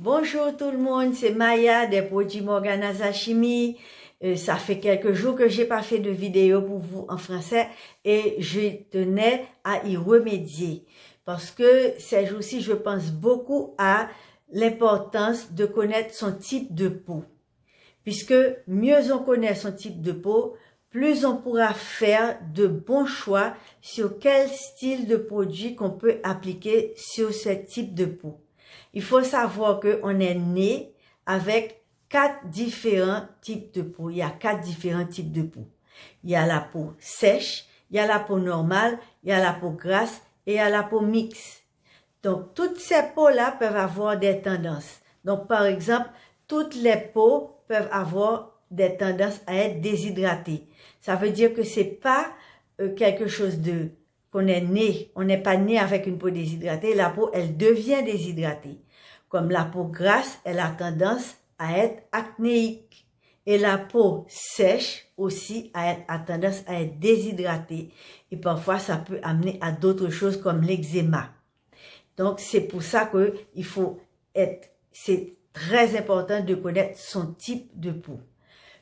Bonjour tout le monde, c'est Maya des produits Morganaza Chimie. Ça fait quelques jours que j'ai pas fait de vidéo pour vous en français et je tenais à y remédier parce que ces jours-ci, je pense beaucoup à l'importance de connaître son type de peau. Puisque mieux on connaît son type de peau, plus on pourra faire de bons choix sur quel style de produit qu'on peut appliquer sur ce type de peau. Il faut savoir qu'on est né avec 4 différents types de peau. Il y a 4 différents types de peau. Il y a la peau sèche, il y a la peau normale, il y a la peau grasse et il y a la peau mixte. Donc, toutes ces peaux-là peuvent avoir des tendances. Donc, par exemple, toutes les peaux peuvent avoir des tendances à être déshydratées. Ça veut dire que c'est pas quelque chose de qu'on est né, on n'est pas né avec une peau déshydratée, la peau, elle devient déshydratée. Comme la peau grasse, elle a tendance à être acnéique. Et la peau sèche aussi a tendance à être déshydratée. Et parfois, ça peut amener à d'autres choses comme l'eczéma. Donc, c'est pour ça que c'est très important de connaître son type de peau.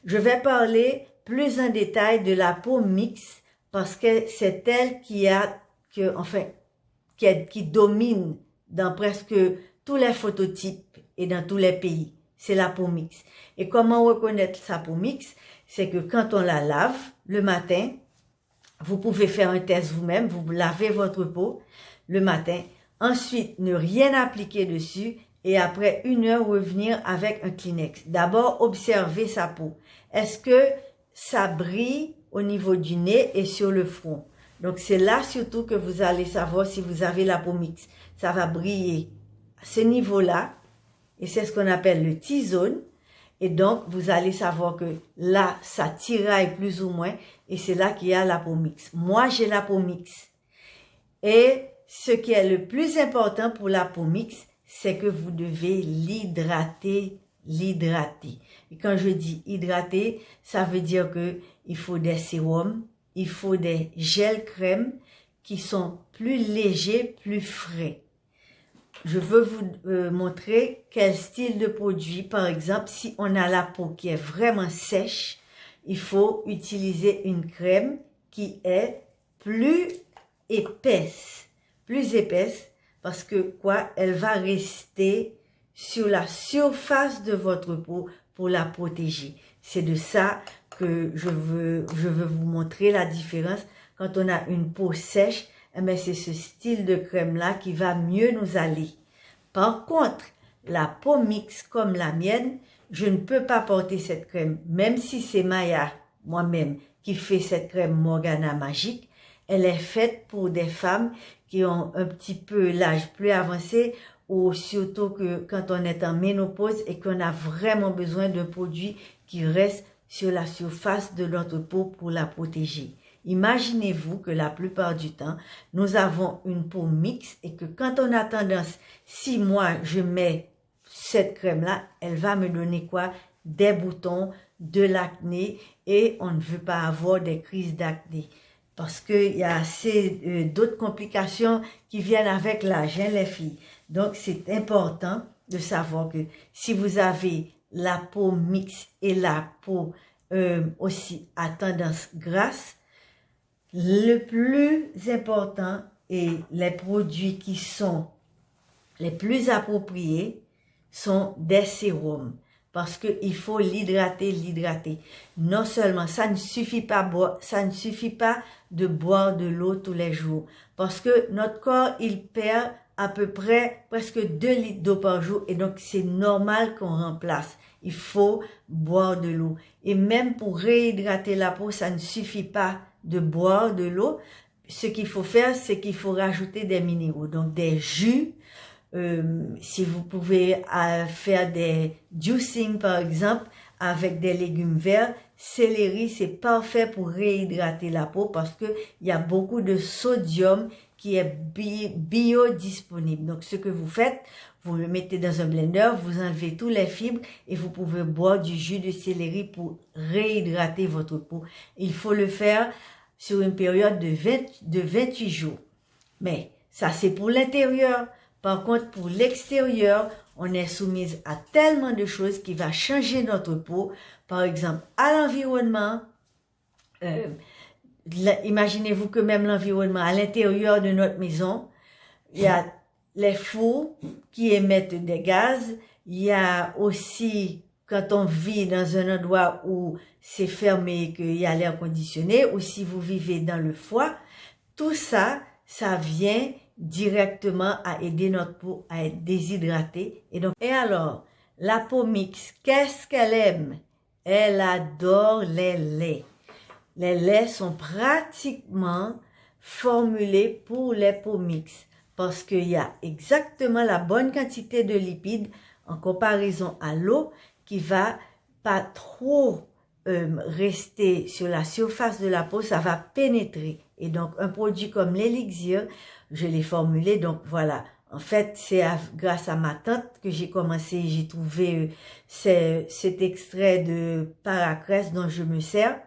Je vais parler plus en détail de la peau mixte parce que c'est elle qui domine dans presque tous les phototypes et dans tous les pays. C'est la peau mixte. Et comment reconnaître sa peau mixte? C'est que quand on la lave le matin, vous pouvez faire un test vous-même, vous lavez votre peau le matin, ensuite ne rien appliquer dessus et après 1 heure revenir avec un Kleenex. D'abord, observez sa peau. Est-ce que ça brille au niveau du nez et sur le front? Donc, c'est là surtout que vous allez savoir si vous avez la peau mixte. Ça va briller à ce niveau-là et c'est ce qu'on appelle le T-zone. Et donc, vous allez savoir que là, ça tiraille plus ou moins et c'est là qu'il y a la peau mixte. Moi, j'ai la peau mixte. Et ce qui est le plus important pour la peau mixte, c'est que vous devez l'hydrater. Et quand je dis hydrater, ça veut dire que il faut des sérums, il faut des gels crèmes qui sont plus légers, plus frais. Je veux vous montrer quel style de produit. Par exemple, si on a la peau qui est vraiment sèche, il faut utiliser une crème qui est plus épaisse. Parce que elle va rester sur la surface de votre peau pour la protéger. C'est de ça que je veux vous montrer la différence. Quand on a une peau sèche, c'est ce style de crème-là qui va mieux nous aller. Par contre, la peau mixte comme la mienne, je ne peux pas porter cette crème. Même si c'est Maya, moi-même, qui fait cette crème Morgana Magique, elle est faite pour des femmes qui ont un petit peu l'âge plus avancé ou surtout que quand on est en ménopause et qu'on a vraiment besoin de produits qui restent sur la surface de notre peau pour la protéger. Imaginez-vous que la plupart du temps, nous avons une peau mixte et que quand on a tendance, si moi je mets cette crème-là, elle va me donner des boutons, de l'acné et on ne veut pas avoir des crises d'acné. Parce qu'il y a assez d'autres complications qui viennent avec l'âge, les filles. Donc, c'est important de savoir que si vous avez la peau mixte et la peau aussi à tendance grasse, le plus important et les produits qui sont les plus appropriés sont des sérums. Parce qu'il faut l'hydrater. Non seulement, ça ne suffit pas de boire de l'eau tous les jours. Parce que notre corps, il perd à peu près presque 2 litres d'eau par jour. Et donc, c'est normal qu'on remplace. Il faut boire de l'eau. Et même pour réhydrater la peau, ça ne suffit pas de boire de l'eau. Ce qu'il faut faire, c'est qu'il faut rajouter des minéraux. Donc, des jus. Si vous pouvez faire des juicing par exemple avec des légumes verts, céleri c'est parfait pour réhydrater la peau parce que il y a beaucoup de sodium qui est biodisponible. Donc ce que vous faites, vous le mettez dans un blender, vous enlevez tous les fibres et vous pouvez boire du jus de céleri pour réhydrater votre peau. Il faut le faire sur une période de 28 jours. Mais ça c'est pour l'intérieur. Par contre, pour l'extérieur, on est soumise à tellement de choses qui va changer notre peau. Par exemple, à l'environnement, imaginez-vous que même l'environnement, à l'intérieur de notre maison, il y a les fours qui émettent des gaz. Il y a aussi, quand on vit dans un endroit où c'est fermé, qu'il y a l'air conditionné, ou si vous vivez dans le froid, tout ça, ça vient directement à aider notre peau à être déshydratée. Et alors, la peau mixte, qu'est-ce qu'elle aime? Elle adore les laits. Les laits sont pratiquement formulés pour les peaux mixtes parce qu'il y a exactement la bonne quantité de lipides en comparaison à l'eau qui va pas trop rester sur la surface de la peau, ça va pénétrer. Et donc, un produit comme l'élixir, je l'ai formulé, donc voilà. En fait, c'est grâce à ma tante que j'ai commencé, j'ai trouvé cet extrait de paracrèse dont je me sers,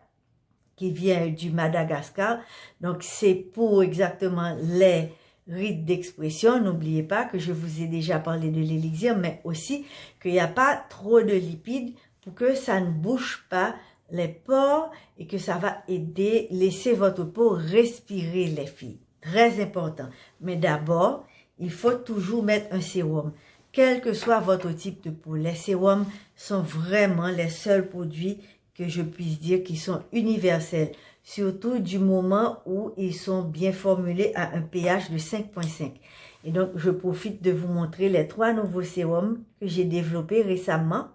qui vient du Madagascar. Donc, c'est pour exactement les rites d'expression. N'oubliez pas que je vous ai déjà parlé de l'élixir, mais aussi qu'il n'y a pas trop de lipides pour que ça ne bouge pas les pores et que ça va aider, laisser votre peau respirer, les filles. Très important. Mais d'abord, il faut toujours mettre un sérum. Quel que soit votre type de peau, les sérums sont vraiment les seuls produits que je puisse dire qui sont universels, surtout du moment où ils sont bien formulés à un pH de 5,5. Et donc, je profite de vous montrer les 3 nouveaux sérums que j'ai développés récemment.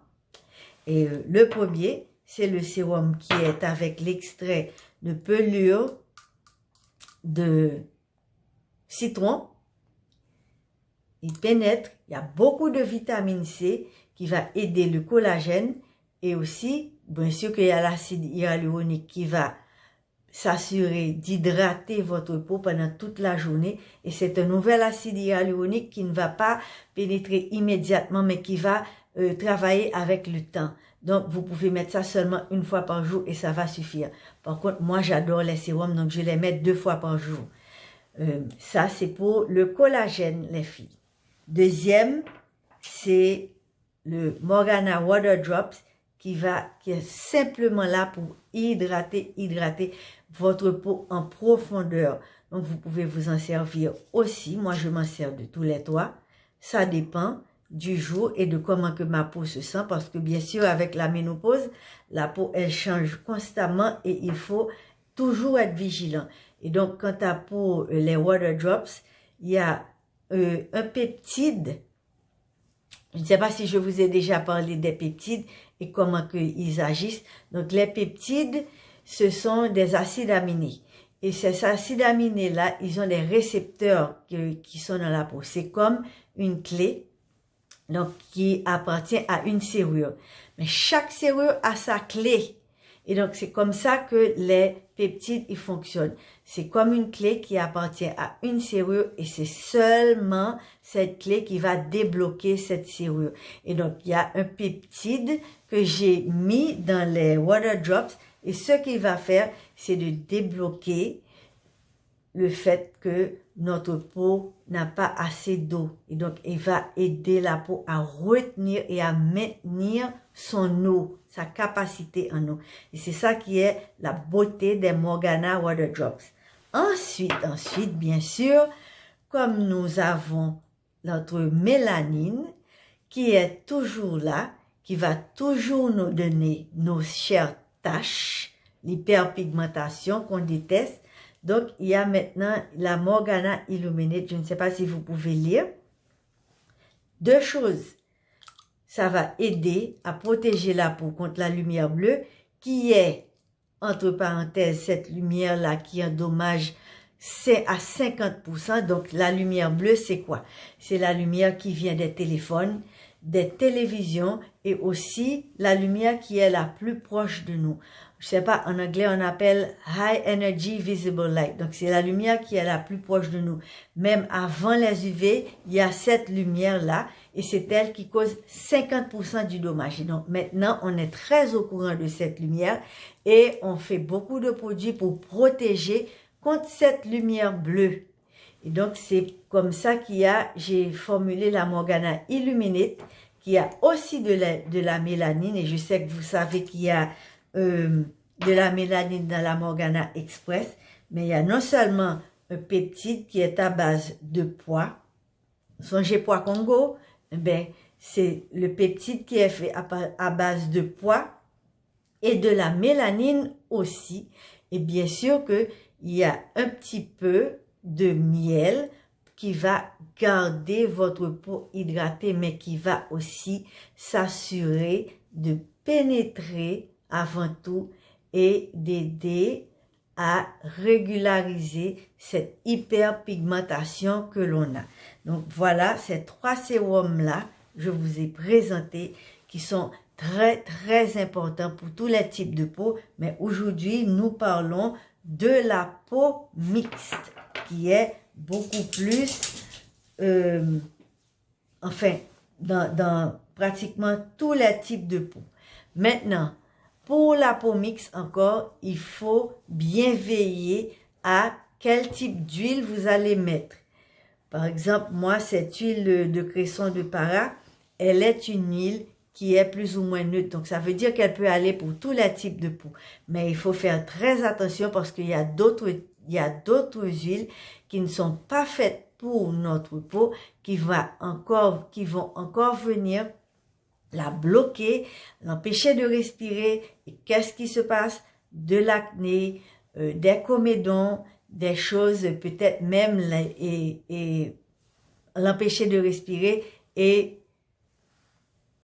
Et le premier, c'est le sérum qui est avec l'extrait de pelure de citron. Il pénètre, il y a beaucoup de vitamine C qui va aider le collagène et aussi, bien sûr qu'il y a l'acide hyaluronique qui va s'assurer d'hydrater votre peau pendant toute la journée. Et c'est un nouvel acide hyaluronique qui ne va pas pénétrer immédiatement, mais qui va travailler avec le temps. Donc, vous pouvez mettre ça seulement 1 fois par jour et ça va suffire. Par contre, moi, j'adore les sérums, donc je les mets 2 fois par jour. Ça, c'est pour le collagène, les filles. Deuxième, c'est le Morgana Water Drops qui est simplement là pour hydrater votre peau en profondeur. Donc, vous pouvez vous en servir aussi. Moi, je m'en sers de tous les 3. Ça dépend du jour et de comment que ma peau se sent parce que, bien sûr, avec la ménopause, la peau, elle change constamment et il faut toujours être vigilant. Et donc, quant à pour les Water Drops, il y a un peptide. Je ne sais pas si je vous ai déjà parlé des peptides et comment ils agissent. Donc, les peptides, ce sont des acides aminés. Et ces acides aminés-là, ils ont des récepteurs qui sont dans la peau. C'est comme une clé, donc qui appartient à une serrure. Mais chaque serrure a sa clé. Et donc, c'est comme ça que les peptides, ils fonctionnent. C'est comme une clé qui appartient à une serrure et c'est seulement cette clé qui va débloquer cette serrure. Et donc, il y a un peptide que j'ai mis dans les Water Drops et ce qu'il va faire, c'est de débloquer le fait que notre peau n'a pas assez d'eau. Et donc, il va aider la peau à retenir et à maintenir son eau, sa capacité en eau. Et c'est ça qui est la beauté des Morgana Water Drops. Ensuite, bien sûr, comme nous avons notre mélanine qui est toujours là, qui va toujours nous donner nos chères taches, l'hyperpigmentation qu'on déteste. Donc, il y a maintenant la Morgana Illuminate. Je ne sais pas si vous pouvez lire. 2 choses. Ça va aider à protéger la peau contre la lumière bleue qui est, entre parenthèses, cette lumière-là qui endommage, c'est à 50%. Donc, la lumière bleue, c'est quoi? C'est la lumière qui vient des téléphones, des télévisions et aussi la lumière qui est la plus proche de nous. Je sais pas, en anglais, on appelle High Energy Visible Light. Donc, c'est la lumière qui est la plus proche de nous. Même avant les UV, il y a cette lumière-là et c'est elle qui cause 50% du dommage. Et donc, maintenant, on est très au courant de cette lumière et on fait beaucoup de produits pour protéger contre cette lumière bleue. Et donc, c'est comme ça j'ai formulé la Morgana Illuminate, qui a aussi de la mélanine. Et je sais que vous savez qu'il y a de la mélanine dans la Morgana Express, mais il y a non seulement un peptide qui est à base de pois. Songez pois Congo, ben, c'est le peptide qui est fait à base de pois et de la mélanine aussi. Et bien sûr que il y a un petit peu de miel qui va garder votre peau hydratée, mais qui va aussi s'assurer de pénétrer avant tout et d'aider à régulariser cette hyperpigmentation que l'on a. Donc voilà, ces 3 sérums-là, je vous ai présentés, qui sont très importants pour tous les types de peau. Mais aujourd'hui, nous parlons de la peau mixte, qui est beaucoup plus, enfin, dans pratiquement tous les types de peau. Maintenant, pour la peau mixte encore, il faut bien veiller à quel type d'huile vous allez mettre. Par exemple, moi, cette huile de cresson de para, elle est une huile qui est plus ou moins neutre. Donc, ça veut dire qu'elle peut aller pour tous les types de peau. Mais il faut faire très attention parce qu'il y a d'autres huiles qui ne sont pas faites pour notre peau, qui vont encore venir la bloquer, l'empêcher de respirer. Et qu'est-ce qui se passe? De l'acné, des comédons, des choses peut-être même et l'empêcher de respirer et